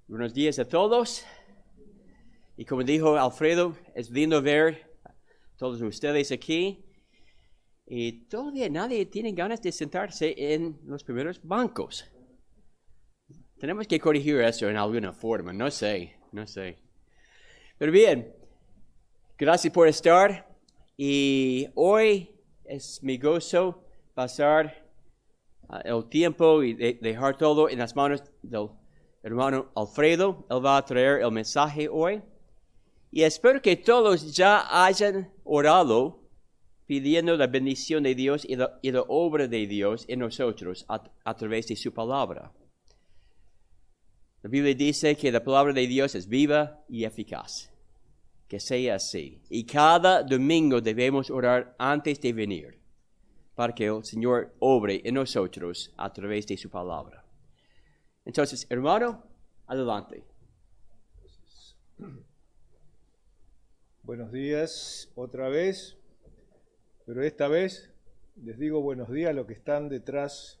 Buenos días a todos. Y como dijo Alfredo, es lindo ver a todos ustedes aquí. Y todavía nadie tiene ganas de sentarse en los primeros bancos. Tenemos que corregir eso en alguna forma, no sé. Pero bien, gracias por estar. Y hoy es mi gozo pasar el tiempo y dejar todo en las manos del hermano Alfredo. Él va a traer el mensaje hoy. Y espero que todos ya hayan orado pidiendo la bendición de Dios y la obra de Dios en nosotros a través de su palabra. La Biblia dice que la palabra de Dios es viva y eficaz. Que sea así. Y cada domingo debemos orar antes de venir para que el Señor obre en nosotros a través de su palabra. Entonces, hermano, adelante. Buenos días otra vez, pero esta vez les digo buenos días a los que están detrás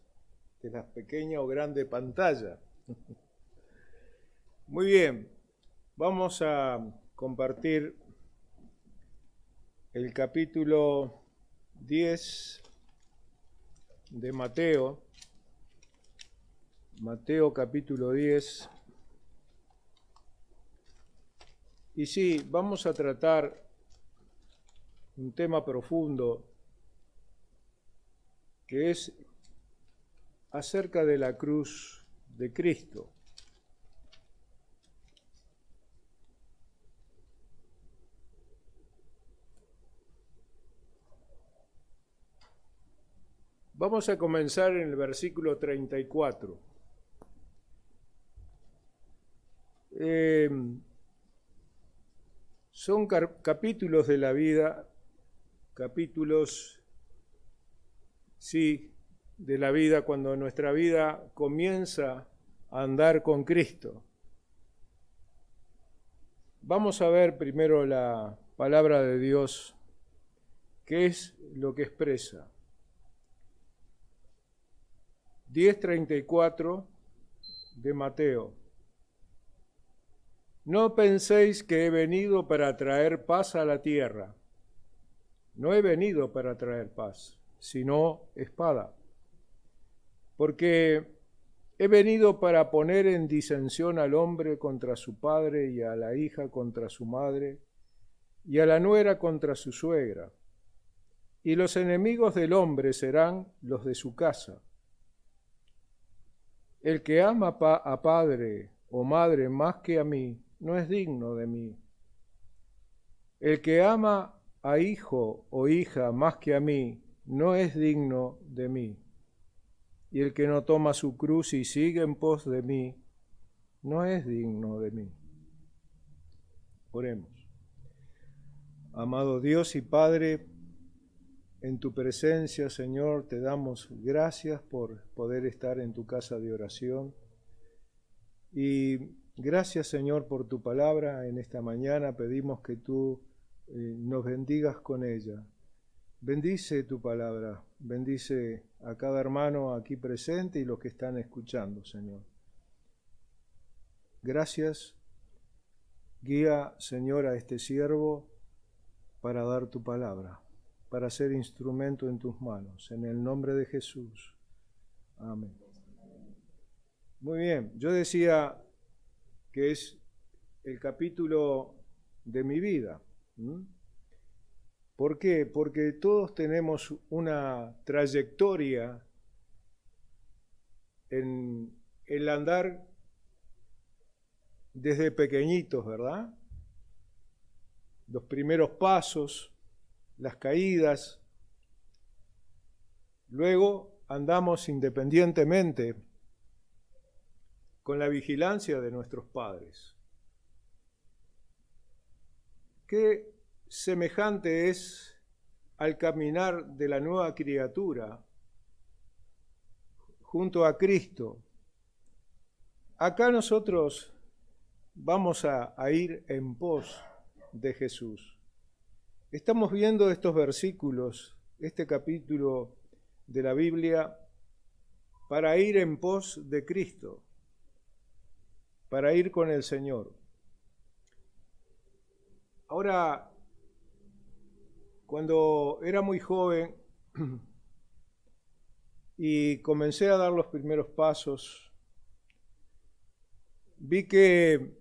de la pequeña o grande pantalla. Muy bien, vamos a compartir el capítulo 10 de Mateo. Mateo capítulo 10. Y sí, vamos a tratar un tema profundo que es acerca de la cruz de Cristo. Vamos a comenzar en el versículo 34. Son capítulos de la vida, capítulos, sí, de la vida cuando nuestra vida comienza a andar con Cristo. Vamos a ver primero la palabra de Dios, qué es lo que expresa. 10:34 de Mateo. No penséis que he venido para traer paz a la tierra. No he venido para traer paz, sino espada. Porque he venido para poner en disensión al hombre contra su padre y a la hija contra su madre y a la nuera contra su suegra. Y los enemigos del hombre serán los de su casa. El que ama a padre o madre más que a mí, no es digno de mí. El que ama a hijo o hija más que a mí, no es digno de mí. Y el que no toma su cruz y sigue en pos de mí, no es digno de mí. Oremos. Amado Dios y Padre, en tu presencia, Señor, te damos gracias por poder estar en tu casa de oración. Y gracias, Señor, por tu palabra. En esta mañana pedimos que tú nos bendigas con ella. Bendice tu palabra, bendice a cada hermano aquí presente y los que están escuchando, Señor. Gracias. Guía, Señor, a este siervo para dar tu palabra, para ser instrumento en tus manos. En el nombre de Jesús. Amén. Muy bien, yo decía que es el capítulo de mi vida. ¿Por qué? Porque todos tenemos una trayectoria en el andar desde pequeñitos, ¿verdad? Los primeros pasos, las caídas. Luego andamos independientemente con la vigilancia de nuestros padres. Qué semejante es al caminar de la nueva criatura junto a Cristo. Acá nosotros vamos a ir en pos de Jesús. Estamos viendo estos versículos, este capítulo de la Biblia, para ir en pos de Cristo. para ir con el Señor. Ahora, cuando era muy joven y comencé a dar los primeros pasos, vi que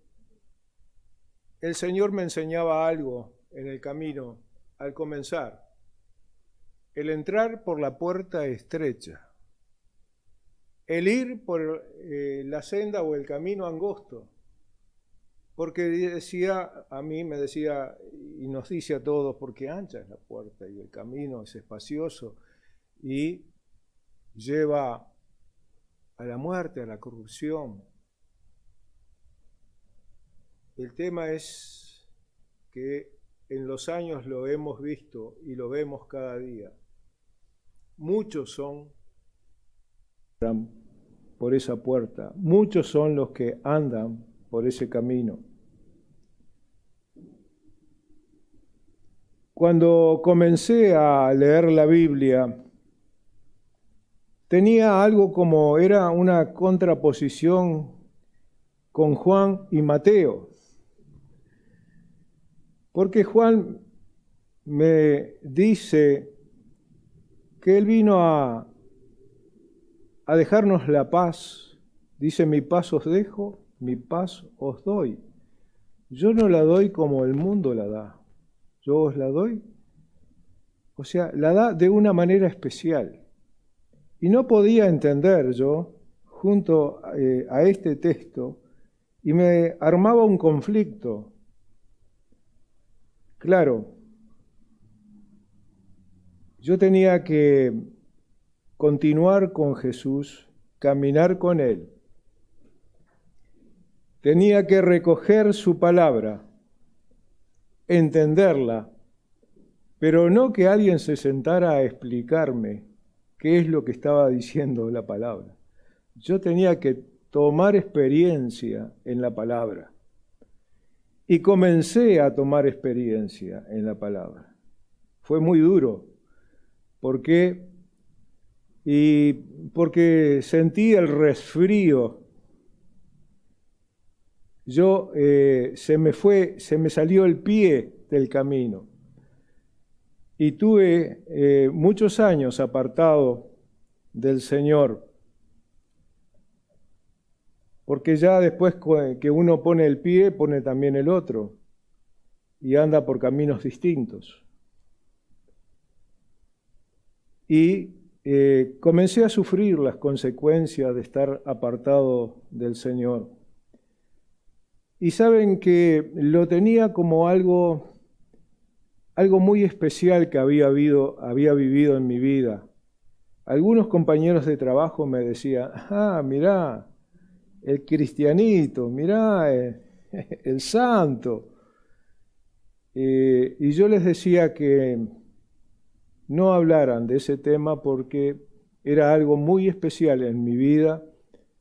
el Señor me enseñaba algo en el camino al comenzar. El entrar por la puerta estrecha, el ir por la senda o el camino angosto, porque me decía, y nos dice a todos, porque ancha es la puerta y el camino es espacioso y lleva a la muerte, a la corrupción. El tema es que en los años lo hemos visto y lo vemos cada día. Muchos son por esa puerta, muchos son los que andan por ese camino. Cuando comencé a leer la Biblia, tenía algo como, era una contraposición con Juan y Mateo. Porque Juan me dice que él vino a dejarnos la paz. Dice, mi paz os dejo, mi paz os doy. Yo no la doy como el mundo la da. Yo os la doy. O sea, la da de una manera especial. Y no podía entender yo, junto a este texto, y me armaba un conflicto. Claro, yo tenía que continuar con Jesús, caminar con Él. Tenía que recoger su palabra, entenderla, pero no que alguien se sentara a explicarme qué es lo que estaba diciendo la palabra. Yo tenía que tomar experiencia en la palabra. Y comencé a tomar experiencia en la palabra. Fue muy duro. ¿Por qué? Porque sentí el resfrío. Se me salió el pie del camino. Y tuve muchos años apartado del Señor. Porque ya después que uno pone el pie, pone también el otro. Y anda por caminos distintos. Y comencé a sufrir las consecuencias de estar apartado del Señor. Y saben que lo tenía como algo muy especial que había vivido en mi vida. Algunos compañeros de trabajo me decían, mirá, el cristianito, mirá, el santo. Y yo les decía que no hablaran de ese tema porque era algo muy especial en mi vida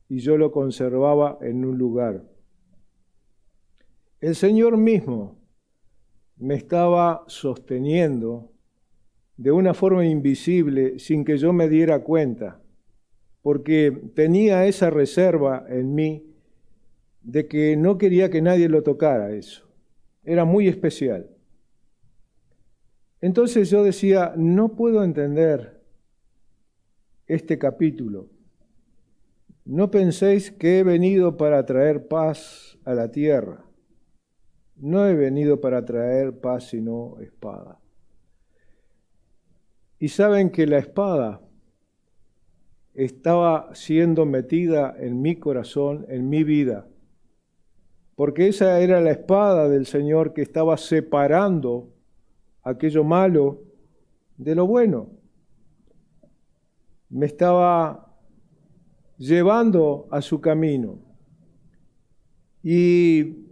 y yo lo conservaba en un lugar. El Señor mismo me estaba sosteniendo de una forma invisible sin que yo me diera cuenta, porque tenía esa reserva en mí de que no quería que nadie lo tocara eso. Era muy especial. Entonces yo decía, no puedo entender este capítulo. No penséis que he venido para traer paz a la tierra. No he venido para traer paz sino espada. Y saben que la espada estaba siendo metida en mi corazón, en mi vida, porque esa era la espada del Señor que estaba separando aquello malo de lo bueno. Me estaba llevando a su camino. Y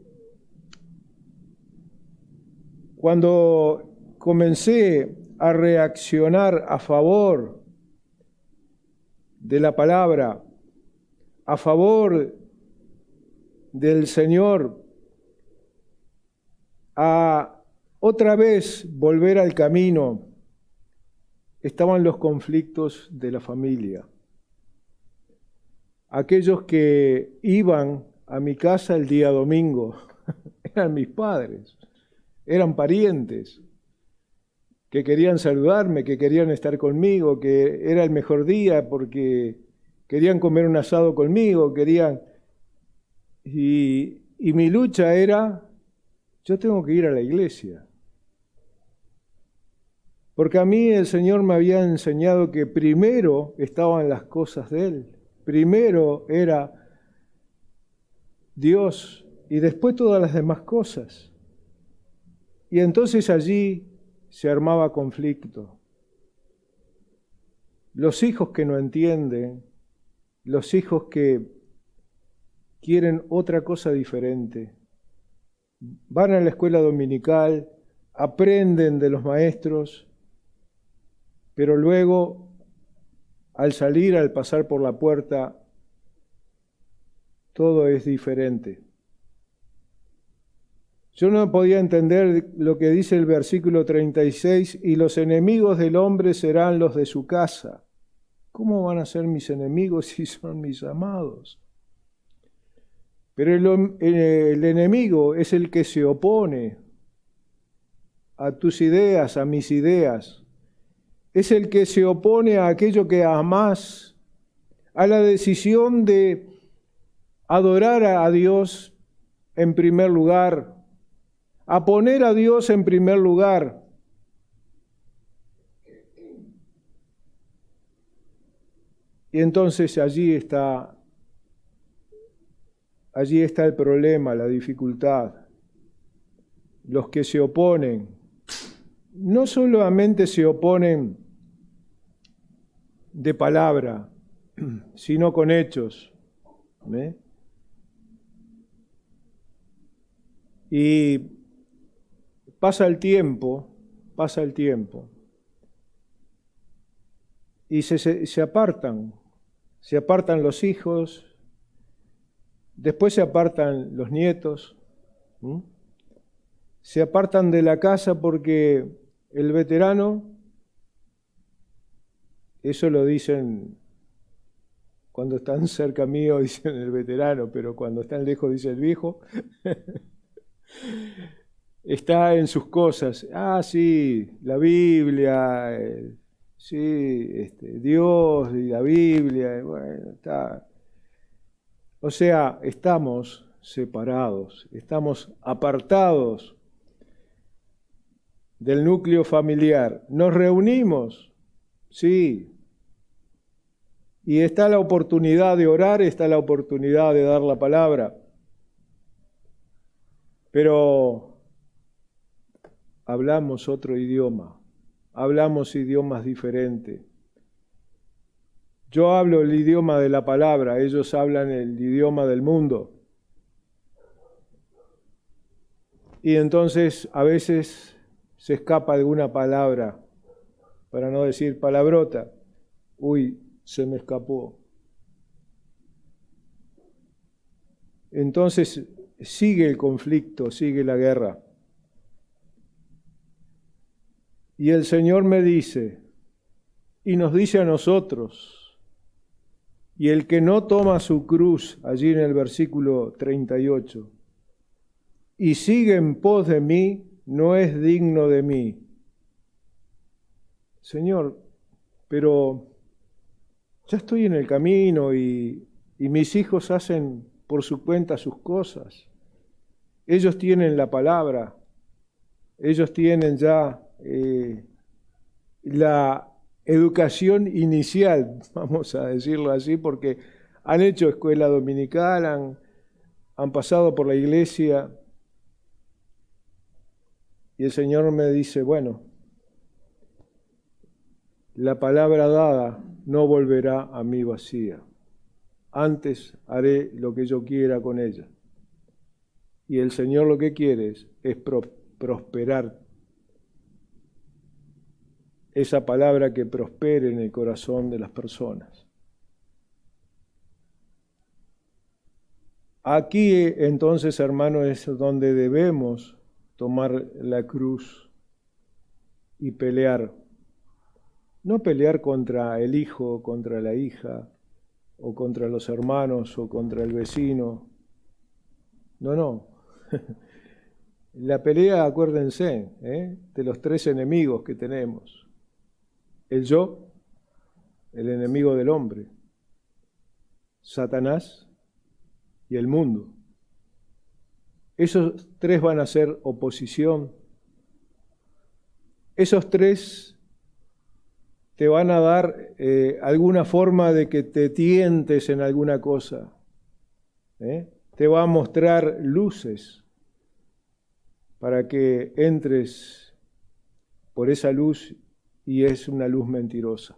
cuando comencé a reaccionar a favor de la palabra, a favor del Señor, a otra vez volver al camino, estaban los conflictos de la familia. Aquellos que iban a mi casa el día domingo. Eran mis padres, eran parientes que querían saludarme, que querían estar conmigo, que era el mejor día porque querían comer un asado conmigo, querían... Y mi lucha era, yo tengo que ir a la iglesia. Porque a mí el Señor me había enseñado que primero estaban las cosas de Él. Primero era Dios y después todas las demás cosas. Y entonces allí se armaba conflicto. Los hijos que no entienden, los hijos que quieren otra cosa diferente, van a la escuela dominical, aprenden de los maestros, pero luego, al salir, al pasar por la puerta, todo es diferente. Yo no podía entender lo que dice el versículo 36, y los enemigos del hombre serán los de su casa. ¿Cómo van a ser mis enemigos si son mis amados? Pero el enemigo es el que se opone a tus ideas, a mis ideas. Es el que se opone a aquello que amás, a la decisión de adorar a Dios en primer lugar, a poner a Dios en primer lugar. Y entonces allí está el problema, la dificultad. Los que se oponen, no solamente se oponen de palabra, sino con hechos. ¿Ve? Y pasa el tiempo, y se apartan los hijos, después se apartan los nietos, se apartan de la casa porque el veterano, eso lo dicen cuando están cerca mío, dicen el veterano, pero cuando están lejos dice el viejo, está en sus cosas. Ah, sí, la Biblia, sí, Dios y la Biblia, bueno, está. O sea, estamos separados, estamos apartados del núcleo familiar. Nos reunimos, sí, y está la oportunidad de orar, está la oportunidad de dar la palabra, pero hablamos otro idioma, hablamos idiomas diferentes. Yo hablo el idioma de la palabra, ellos hablan el idioma del mundo. Y entonces a veces se escapa alguna palabra, para no decir palabrota. Uy, se me escapó. Entonces sigue el conflicto, sigue la guerra. Y el Señor me dice, y nos dice a nosotros, y el que no toma su cruz, allí en el versículo 38, y sigue en pos de mí, no es digno de mí. Señor, pero ya estoy en el camino y mis hijos hacen por su cuenta sus cosas. Ellos tienen la palabra, ellos tienen ya la educación inicial, vamos a decirlo así, porque han hecho escuela dominical, han pasado por la iglesia. Y el Señor me dice, bueno, la palabra dada no volverá a mí vacía. Antes haré lo que yo quiera con ella. Y el Señor lo que quiere es prosperar. Esa palabra que prospere en el corazón de las personas. Aquí entonces, hermano, es donde debemos tomar la cruz y pelear. No pelear contra el hijo, contra la hija, o contra los hermanos, o contra el vecino. No, no. La pelea, acuérdense, de los tres enemigos que tenemos. El yo, el enemigo del hombre, Satanás y el mundo. Esos tres van a ser oposición. Esos tres te van a dar alguna forma de que te tientes en alguna cosa. Te va a mostrar luces para que entres por esa luz, y es una luz mentirosa.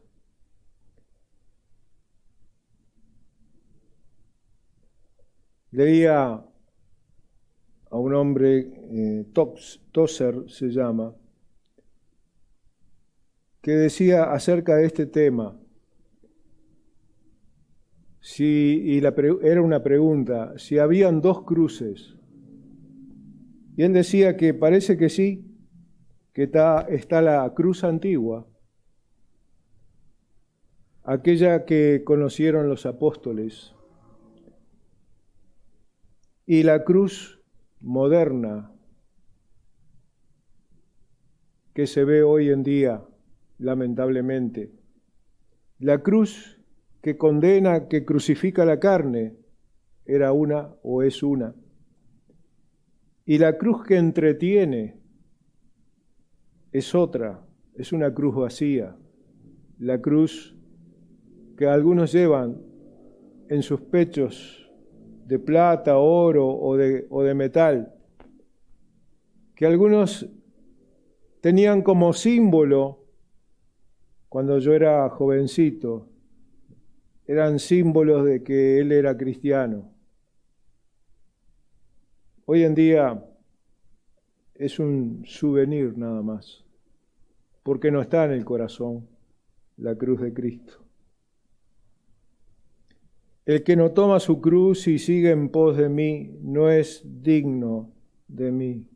Leía a un hombre, Tozer se llama, que decía acerca de este tema, era una pregunta, si habían dos cruces. Y él decía que parece que sí, que está la cruz antigua, aquella que conocieron los apóstoles, y la cruz moderna que se ve hoy en día, lamentablemente. La cruz que condena, que crucifica la carne, era una o es una. Y la cruz que entretiene es otra, es una cruz vacía. La cruz que algunos llevan en sus pechos de plata, oro o de metal, que algunos tenían como símbolo, cuando yo era jovencito, eran símbolos de que él era cristiano. Hoy en día es un souvenir nada más, porque no está en el corazón la cruz de Cristo. El que no toma su cruz y sigue en pos de mí no es digno de mí.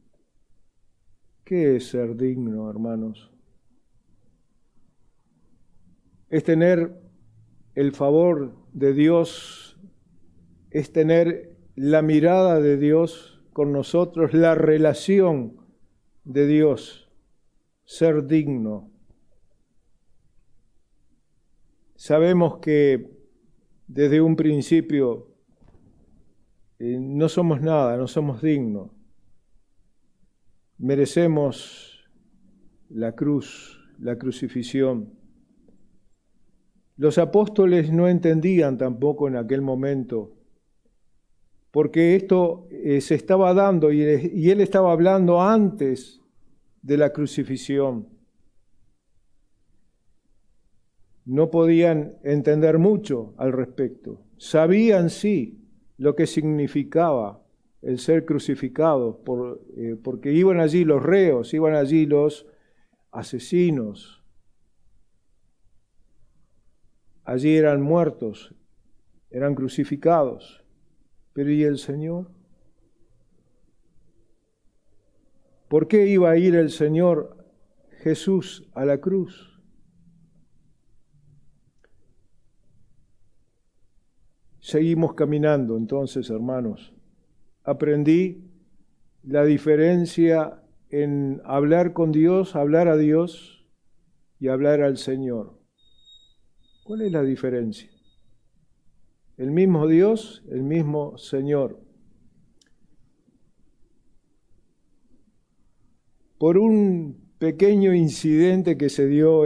¿Qué es ser digno, hermanos? Es tener el favor de Dios, es tener la mirada de Dios con nosotros, la relación de Dios, ser digno. Sabemos que desde un principio no somos nada, no somos dignos. Merecemos la cruz, la crucifixión. Los apóstoles no entendían tampoco en aquel momento, porque esto se estaba dando y él estaba hablando antes de la crucifixión. No podían entender mucho al respecto. Sabían sí lo que significaba el ser crucificados, porque iban allí los reos, iban allí los asesinos. Allí eran muertos, eran crucificados. Pero ¿y el Señor? ¿Por qué iba a ir el Señor Jesús a la cruz? Seguimos caminando entonces, hermanos. Aprendí la diferencia en hablar con Dios, hablar a Dios y hablar al Señor. ¿Cuál es la diferencia? El mismo Dios, el mismo Señor. Por un pequeño incidente que se dio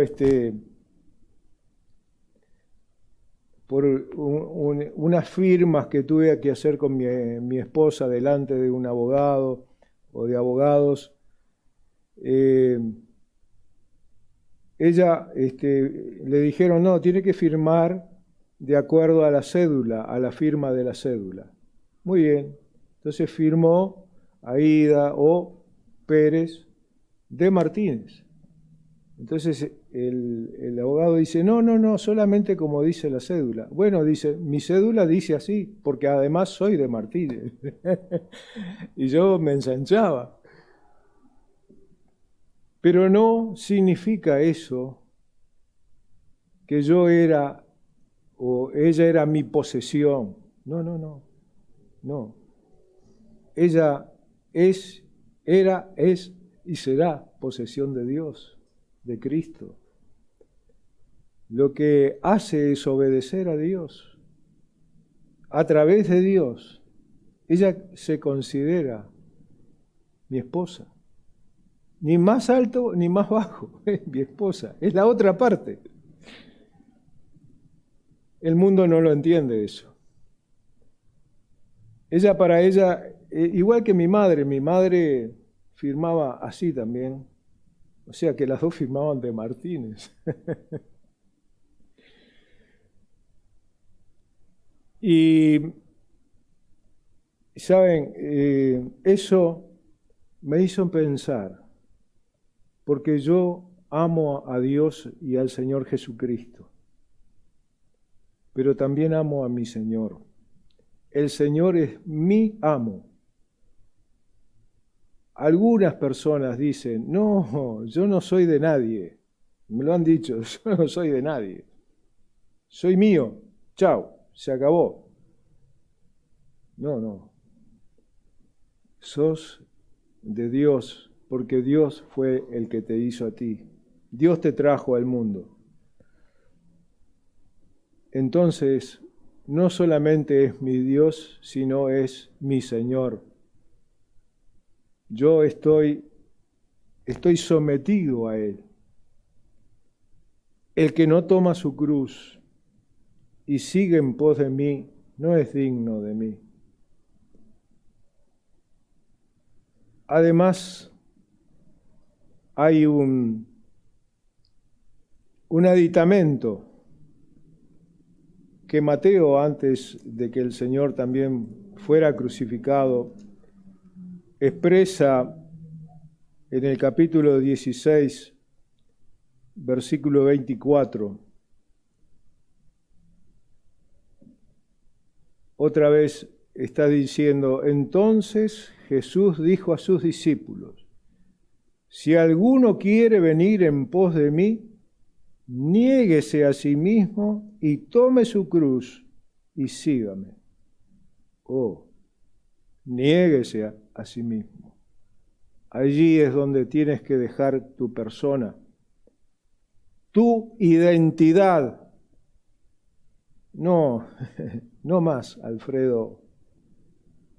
por unas firmas que tuve que hacer con mi esposa delante de un abogado o de abogados, ella le dijeron, no, tiene que firmar de acuerdo a la cédula, a la firma de la cédula. Muy bien, entonces firmó Aida o Pérez de Martínez. Entonces el abogado dice, no, solamente como dice la cédula. Bueno, dice, mi cédula dice así, porque además soy de Martínez. Y yo me ensanchaba. Pero no significa eso que yo era o ella era mi posesión. No. ella es, era, es y será posesión de Dios, de Cristo. Lo que hace es obedecer a Dios. A través de Dios, ella se considera mi esposa. Ni más alto ni más bajo, es mi esposa, es la otra parte. El mundo no lo entiende eso. Para ella, igual que mi madre firmaba así también. O sea que las dos firmaban de Martínez. Y, ¿saben? Eso me hizo pensar, porque yo amo a Dios y al Señor Jesucristo, pero también amo a mi Señor. El Señor es mi amo. Algunas personas dicen, no, yo no soy de nadie. Me lo han dicho, yo no soy de nadie. Soy mío, chao, se acabó. No. Sos de Dios, porque Dios fue el que te hizo a ti. Dios te trajo al mundo. Entonces, no solamente es mi Dios, sino es mi Señor. Yo estoy sometido a Él. El que no toma su cruz y sigue en pos de mí, no es digno de mí. Además, hay un aditamento que Mateo, antes de que el Señor también fuera crucificado, expresa en el capítulo 16, versículo 24. Otra vez está diciendo, entonces Jesús dijo a sus discípulos, si alguno quiere venir en pos de mí, niéguese a sí mismo y tome su cruz y sígame. Niéguese a sí mismo. Allí es donde tienes que dejar tu persona, tu identidad. No más, Alfredo,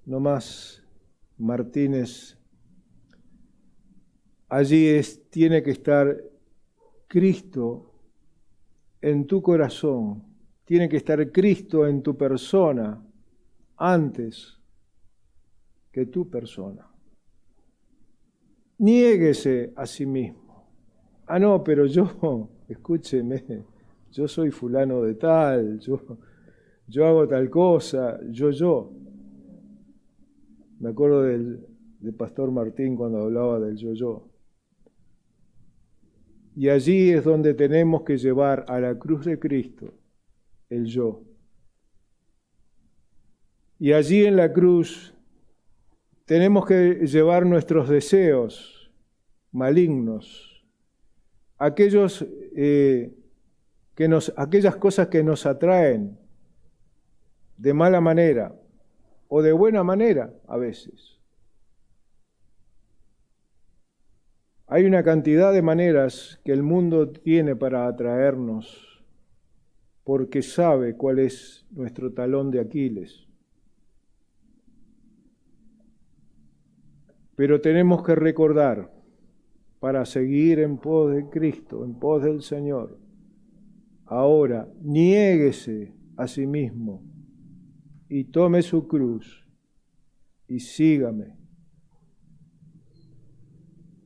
no más, Martínez. Allí tiene que estar Cristo en tu corazón, tiene que estar Cristo en tu persona antes que tu persona. Niéguese a sí mismo. No, pero escúcheme, yo soy fulano de tal, yo hago tal cosa, yo. Me acuerdo del pastor Martín cuando hablaba del yo. Y allí es donde tenemos que llevar a la cruz de Cristo el yo. Y allí en la cruz tenemos que llevar nuestros deseos malignos, aquellas cosas que nos atraen de mala manera o de buena manera a veces. Hay una cantidad de maneras que el mundo tiene para atraernos, porque sabe cuál es nuestro talón de Aquiles. Pero tenemos que recordar, para seguir en pos de Cristo, en pos del Señor, ahora niéguese a sí mismo y tome su cruz y sígame.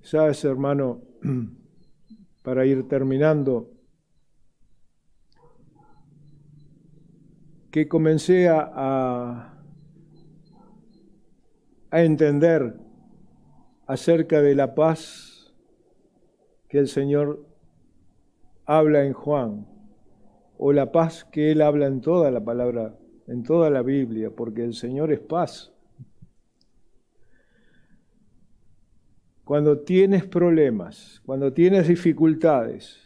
Sabes, hermano, para ir terminando, que comencé a entender acerca de la paz que el Señor habla en Juan, o la paz que Él habla en toda la palabra, en toda la Biblia, porque el Señor es paz. Cuando tienes problemas, cuando tienes dificultades,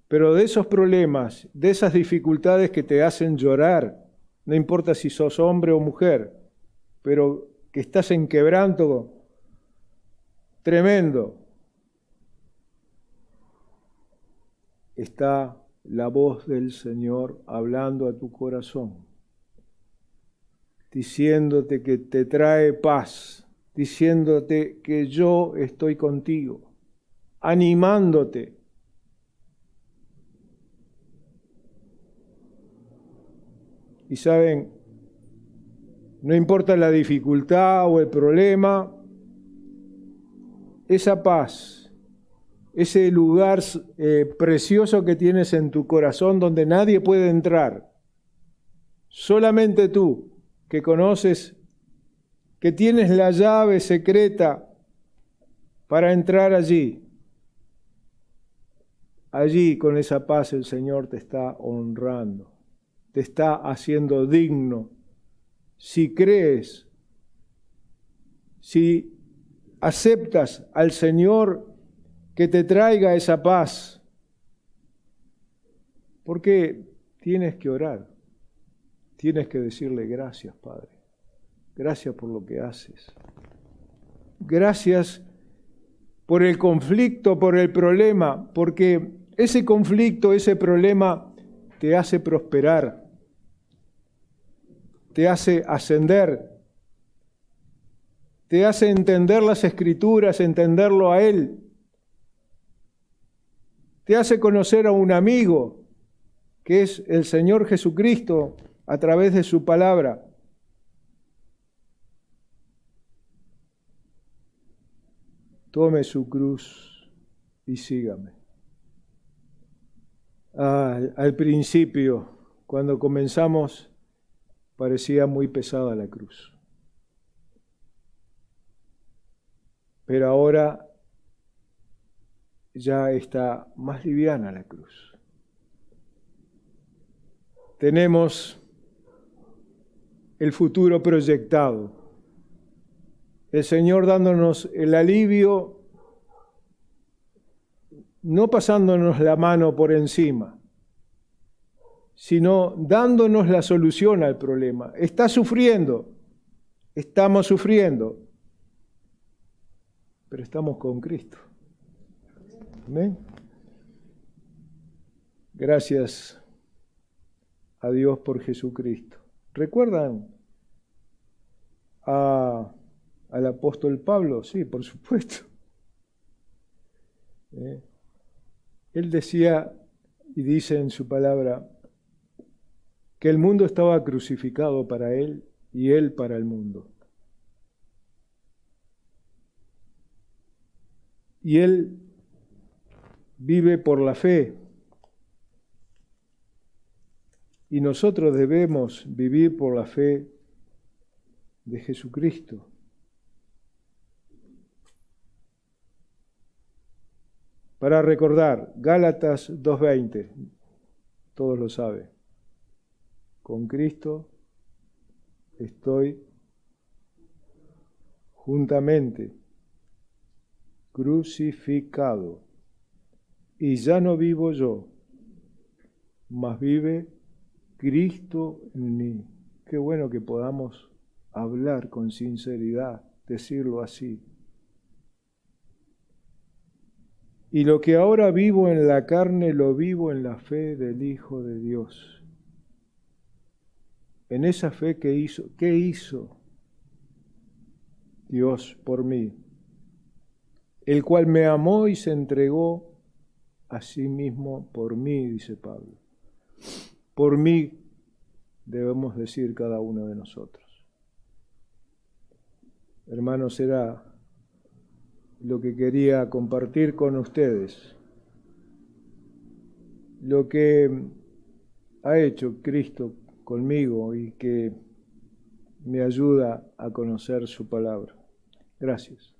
pero de esos problemas, de esas dificultades que te hacen llorar, no importa si sos hombre o mujer, pero que estás en quebranto tremendo, está la voz del Señor hablando a tu corazón, diciéndote que te trae paz, diciéndote que yo estoy contigo, animándote. Y saben, no importa la dificultad o el problema, esa paz, ese lugar precioso que tienes en tu corazón donde nadie puede entrar, solamente tú que conoces, que tienes la llave secreta para entrar allí. Allí con esa paz el Señor te está honrando, te está haciendo digno. Si crees, si aceptas al Señor que te traiga esa paz, porque tienes que orar, tienes que decirle gracias, Padre, gracias por lo que haces, gracias por el conflicto, por el problema, porque ese conflicto, ese problema te hace prosperar, te hace ascender, te hace entender las Escrituras, entenderlo a Él, te hace conocer a un amigo que es el Señor Jesucristo a través de su palabra. Tome su cruz y sígame. Al principio, cuando comenzamos, parecía muy pesada la cruz. Pero ahora ya está más liviana la cruz. Tenemos el futuro proyectado. El Señor dándonos el alivio, no pasándonos la mano por encima, sino dándonos la solución al problema. Está sufriendo, estamos sufriendo, pero estamos con Cristo. Amén. Gracias a Dios por Jesucristo. ¿Recuerdan al apóstol Pablo? Sí, por supuesto. Él decía y dice en su palabra que el mundo estaba crucificado para él y él para el mundo. Y él vive por la fe. Y nosotros debemos vivir por la fe de Jesucristo. Para recordar, Gálatas 2:20, todos lo saben. Con Cristo estoy juntamente crucificado, y ya no vivo yo, mas vive Cristo en mí. Qué bueno que podamos hablar con sinceridad, decirlo así. Y lo que ahora vivo en la carne, lo vivo en la fe del Hijo de Dios. En esa fe que hizo, ¿qué hizo Dios por mí? El cual me amó y se entregó a sí mismo por mí, dice Pablo. Por mí, debemos decir cada uno de nosotros. Hermanos, era lo que quería compartir con ustedes. Lo que ha hecho Cristo conmigo y que me ayuda a conocer su palabra. Gracias.